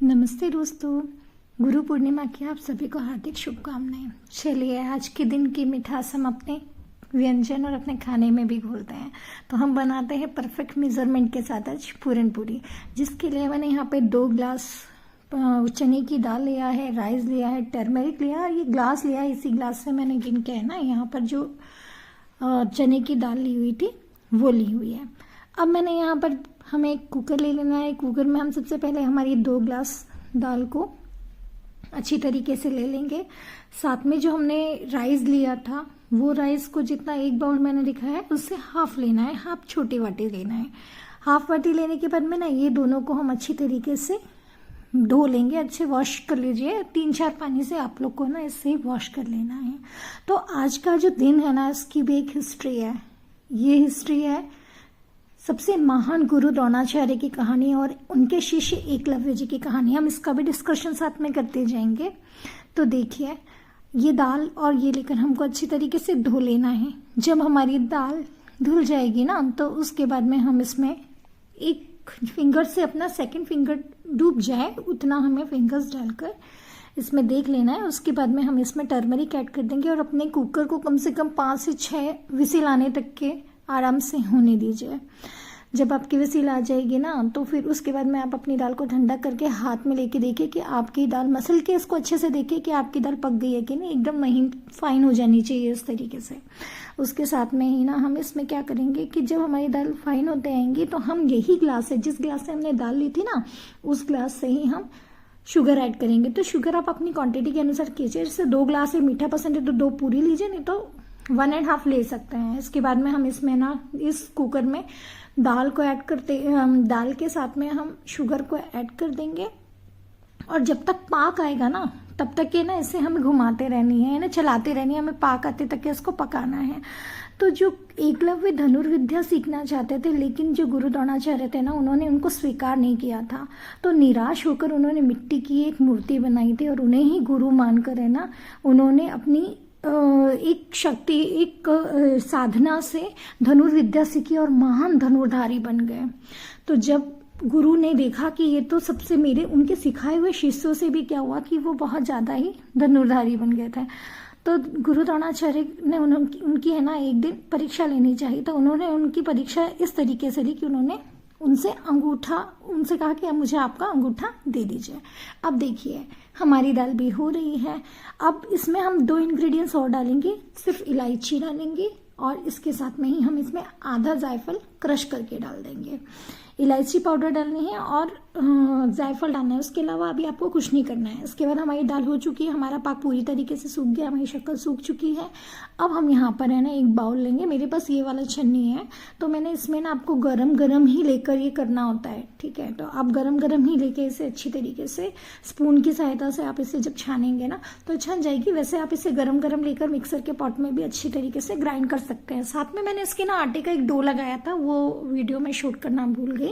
नमस्ते दोस्तों, गुरु पूर्णिमा की आप सभी को हार्दिक शुभकामनाएं। चलिए आज के दिन की मिठास हम अपने व्यंजन और अपने खाने में भी घोलते हैं। तो हम बनाते हैं परफेक्ट मेजरमेंट के साथ आज पूरन पूरी, जिसके लिए मैंने यहाँ पे 2 ग्लास चने की दाल लिया है, राइस लिया है, टर्मरिक लिया है, ये ग्लास लिया है। इसी ग्लास से मैंने गिन के है ना यहाँ पर जो चने की दाल ली हुई थी वो ली हुई है। अब मैंने यहाँ पर हमें एक कुकर ले लेना है। कुकर में हम सबसे पहले हमारी 2 ग्लास दाल को अच्छी तरीके से ले लेंगे। साथ में जो हमने राइस लिया था वो राइस को जितना 1 बाउल मैंने लिखा है उससे हाफ लेना है, हाफ छोटी वाटी लेना है। हाफ वाटी लेने के बाद में ना ये दोनों को हम अच्छी तरीके से धो लेंगे, अच्छे वॉश कर लीजिए। 3-4 पानी से आप लोग को ना इससे वॉश कर लेना है। तो आज का जो दिन है ना इसकी भी एक हिस्ट्री है। ये हिस्ट्री है सबसे महान गुरु द्रोणाचार्य की कहानी और उनके शिष्य एकलव्य जी की कहानी। हम इसका भी डिस्कशन साथ में करते जाएंगे। तो देखिए ये दाल और ये लेकर हमको अच्छी तरीके से धो लेना है। जब हमारी दाल धुल जाएगी ना तो उसके बाद में हम इसमें एक फिंगर से अपना सेकंड फिंगर डूब जाए उतना हमें फिंगर्स डालकर इसमें देख लेना है। उसके बाद में हम इसमें टर्मरिक ऐड कर देंगे और अपने कुकर को कम से कम 5 से 6 विसिल आने तक के आराम से होने दीजिए। जब आपकी विसिल आ जाएगी ना तो फिर उसके बाद में आप अपनी दाल को ठंडा करके हाथ में लेके देखिए कि आपकी दाल मसल के इसको अच्छे से देखिए कि आपकी दाल पक गई है कि नहीं, एकदम महीन फाइन हो जानी चाहिए इस तरीके से। उसके साथ में ही ना हम इसमें क्या करेंगे कि जब हमारी दाल फाइन होते आएंगी तो हम यही ग्लास से, जिस ग्लास से हमने दाल ली थी ना उस ग्लास से ही हम शुगर ऐड करेंगे। तो शुगर आप अपनी क्वांटिटी के अनुसार कीजिए। जैसे 2 ग्लास है, मीठा पसंद है तो 2 पूरी लीजिए, नहीं तो 1.5 ले सकते हैं। इसके बाद में हम इसमें ना इस कुकर में दाल को ऐड करते, दाल के साथ में हम शुगर को ऐड कर देंगे और जब तक पाक आएगा ना तब तक ये ना इसे हमें घुमाते रहनी है ना, चलाते रहनी है, हमें पाक आते तक इसको पकाना है। तो जो एकलव्य धनुर्विद्या सीखना चाहते थे लेकिन जो गुरु द्रोणाचार्य थे ना उन्होंने उनको स्वीकार नहीं किया था, तो निराश होकर उन्होंने मिट्टी की एक मूर्ति बनाई थी और उन्हें ही गुरु मानकर है ना उन्होंने अपनी एक शक्ति, एक साधना से धनुर्विद्या सीखी और महान धनुर्धारी बन गए। तो जब गुरु ने देखा कि ये तो सबसे मेरे उनके सिखाए हुए शिष्यों से भी क्या हुआ कि वो बहुत ज्यादा ही धनुर्धारी बन गए थे, तो गुरु द्रोणाचार्य ने उनकी है ना एक दिन परीक्षा लेनी चाहिए। तो उन्होंने उनकी परीक्षा इस तरीके से ली कि उन्होंने उनसे कहा कि अब मुझे आपका अंगूठा दे दीजिए। अब देखिए हमारी दाल भी हो रही है। अब इसमें हम 2 इंग्रेडिएंट्स और डालेंगे, सिर्फ इलायची डालेंगे और इसके साथ में ही हम इसमें आधा जायफल क्रश करके डाल देंगे। इलायची पाउडर डालनी है और जायफल डालना है, उसके अलावा अभी आपको कुछ नहीं करना है। इसके बाद हमारी दाल हो चुकी है, हमारा पाक पूरी तरीके से सूख गया, हमारी शक्कर सूख चुकी है। अब हम यहाँ पर है ना एक बाउल लेंगे। मेरे पास ये वाला छन्नी है तो मैंने इसमें ना आपको गरम गरम ही लेकर ये करना होता है, ठीक है। तो आप गरम गरम ही लेके इसे अच्छी तरीके से स्पून की सहायता से आप इसे जब छानेंगे ना तो छन जाएगी। वैसे आप इसे गरम गरम लेकर मिक्सर के पॉट में भी अच्छी तरीके से ग्राइंड कर सकते हैं। साथ में मैंने इसके ना आटे का एक डो लगाया था, वो वीडियो में शूट करना भूल गई।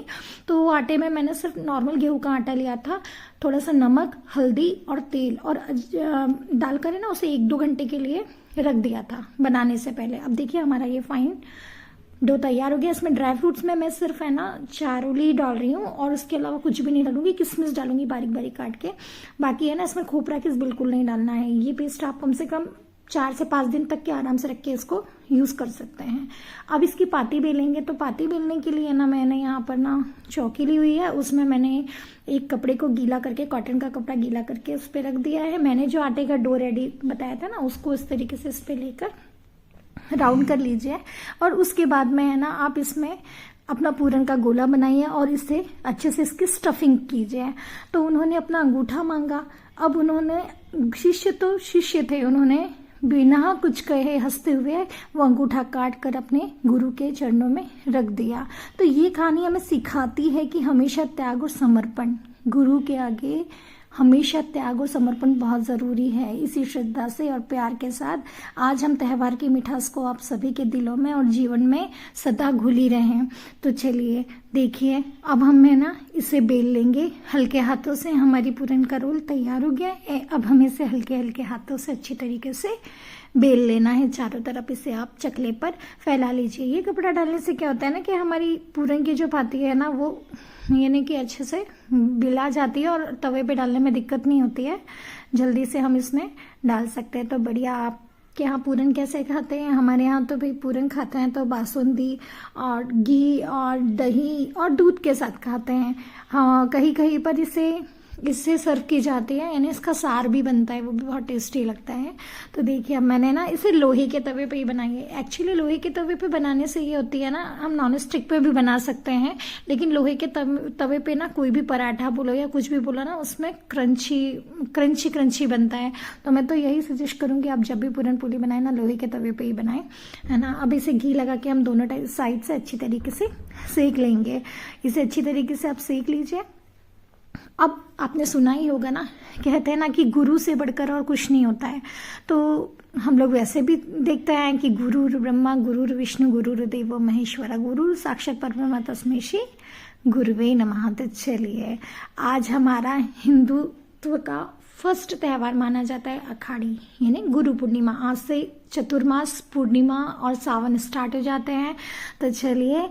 तो आटे में मैंने सिर्फ नॉर्मल गेहूं का आटा लिया था, थोड़ा सा नमक, हल्दी और तेल और डालकर ना उसे 1-2 घंटे के लिए रख दिया था बनाने से पहले। अब देखिए हमारा ये फाइन डो तैयार हो गया। इसमें ड्राई फ्रूट्स में मैं सिर्फ है ना चारोली डाल रही हूँ और उसके अलावा कुछ भी नहीं डालूंगी। किशमिश डालूंगी बारीक बारीक काट के। बाकी है ना इसमें खोपरा किस बिल्कुल नहीं डालना है। ये पेस्ट आप कम से कम 4 से 5 दिन तक के आराम से रख के इसको यूज कर सकते हैं। अब इसकी पाती बेलेंगे तो पाती बेलने के लिए ना मैंने यहाँ पर ना चौकी ली हुई है, उसमें मैंने एक कपड़े को गीला करके, कॉटन का कपड़ा गीला करके उस पर रख दिया है। मैंने जो आटे का डो रेडी बताया था ना उसको इस तरीके से इस पे लेकर राउंड कर लीजिए और उसके बाद में है ना आप इसमें अपना पूरन का गोला बनाइए और इसे अच्छे से इसकी स्टफिंग कीजिए। तो उन्होंने अपना अंगूठा मांगा। अब उन्होंने शिष्य थे, उन्होंने बिना कुछ कहे हंसते हुए वो अंगूठा काट कर अपने गुरु के चरणों में रख दिया। तो ये कहानी हमें सिखाती है कि हमेशा त्याग और समर्पण, गुरु के आगे हमेशा त्याग और समर्पण बहुत जरूरी है। इसी श्रद्धा से और प्यार के साथ आज हम त्यौहार की मिठास को आप सभी के दिलों में और जीवन में सदा घुली रहें। तो चलिए देखिए अब हमें ना इसे बेल लेंगे हल्के हाथों से। हमारी पूरन का रोल तैयार हो गया है। अब हमें इसे हल्के हल्के हाथों से अच्छी तरीके से बेल लेना है। चारों तरफ इसे आप चकले पर फैला लीजिए। ये कपड़ा डालने से क्या होता है ना कि हमारी पूरन की जो पाती है ना वो यानी कि अच्छे से बिला जाती है और तवे पे डालने में दिक्कत नहीं होती है। जल्दी से हम इसमें डाल सकते हैं। तो बढ़िया। आप के यहाँ पूरन कैसे खाते हैं? हमारे यहाँ तो भाई पूरन खाते हैं तो बासुंदी और घी और दही और दूध के साथ खाते हैं। हाँ, कहीं कहीं पर इससे सर्व की जाती है, यानी इसका सार भी बनता है, वो भी बहुत टेस्टी लगता है। तो देखिए अब मैंने ना इसे लोहे के तवे पे ही बनाई है। एक्चुअली लोहे के तवे पे बनाने से ये होती है ना, हम नॉन स्टिक पे भी बना सकते हैं, लेकिन लोहे के तवे पे ना कोई भी पराठा बोलो या कुछ भी बोलो ना, उसमें क्रंची बनता है। तो मैं तो यही सजेस्ट करूँगी आप जब भी पूरन पोली बनाए ना लोहे के तवे पे ही बनाएं, है ना। अब इसे घी लगा के हम दोनों साइड से अच्छी तरीके से सेक लेंगे। इसे अच्छी तरीके से आप सेक लीजिए। अब आपने सुना ही होगा ना, कहते हैं ना कि गुरु से बढ़कर और कुछ नहीं होता है। तो हम लोग वैसे भी देखते हैं कि गुरुर् ब्रह्मा गुरुर् विष्णु गुरुर्देवो महेश्वरा गुरु साक्षात परब्रह्म तस्मै श्री गुरुवे नमः। तो चलिए आज हमारा हिंदुत्व का फर्स्ट त्यौहार माना जाता है आषाढ़ी यानी गुरु पूर्णिमा। आज से चतुर्मास पूर्णिमा और सावन स्टार्ट हो जाते हैं। तो चलिए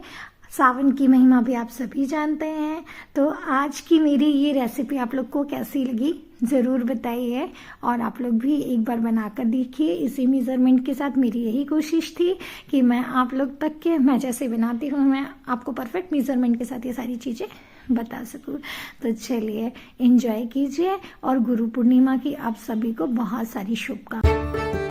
सावन की महिमा भी आप सभी जानते हैं। तो आज की मेरी ये रेसिपी आप लोग को कैसी लगी ज़रूर बताइए, और आप लोग भी एक बार बनाकर देखिए इसी मेज़रमेंट के साथ। मेरी यही कोशिश थी कि मैं आप लोग तक के मैं जैसे बनाती हूँ मैं आपको परफेक्ट मेज़रमेंट के साथ ये सारी चीज़ें बता सकूँ। तो चलिए एंजॉय कीजिए और गुरु पूर्णिमा की आप सभी को बहुत सारी शुभकामनाएं।